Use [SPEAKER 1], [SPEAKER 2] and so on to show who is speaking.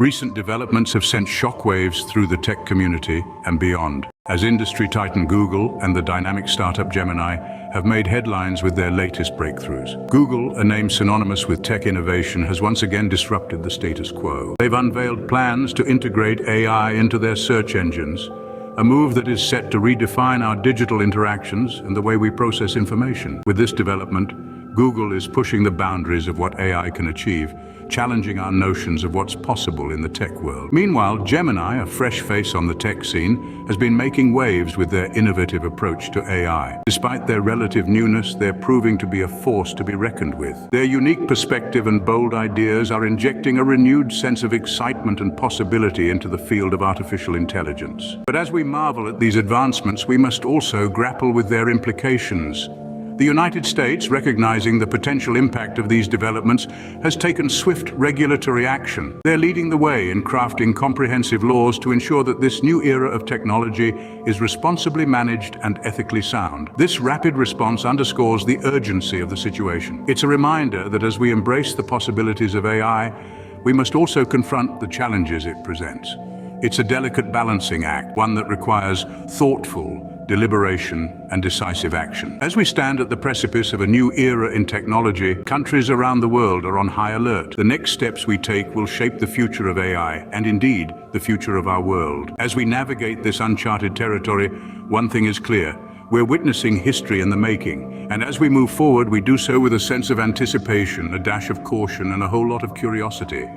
[SPEAKER 1] Recent developments have sent shockwaves through the tech community and beyond, as industry titan Google and the dynamic startup Gemini have made headlines with their latest breakthroughs. Google, a name synonymous with tech innovation, has once again disrupted the status quo. They've unveiled plans to integrate AI into their search engines, a move that is set to redefine our digital interactions and the way we process information. With this development, Google is pushing the boundaries of what AI can achieve, challenging our notions of what's possible in the tech world. Meanwhile, Gemini, a fresh face on the tech scene, has been making waves with their innovative approach to AI. Despite their relative newness, they're proving to be a force to be reckoned with. Their unique perspective and bold ideas are injecting a renewed sense of excitement and possibility into the field of artificial intelligence. But as we marvel at these advancements, we must also grapple with their implications. The United States, recognizing the potential impact of these developments, has taken swift regulatory action. They're leading the way in crafting comprehensive laws to ensure that this new era of technology is responsibly managed and ethically sound. This rapid response underscores the urgency of the situation. It's a reminder that as we embrace the possibilities of AI, we must also confront the challenges it presents. It's a delicate balancing act, one that requires thoughtful deliberation and decisive action. As we stand at the precipice of a new era in technology, countries around the world are on high alert. The next steps we take will shape the future of AI and indeed the future of our world. As we navigate this uncharted territory, one thing is clear: we're witnessing history in the making, and as we move forward, we do so with a sense of anticipation, a dash of caution, and a whole lot of curiosity.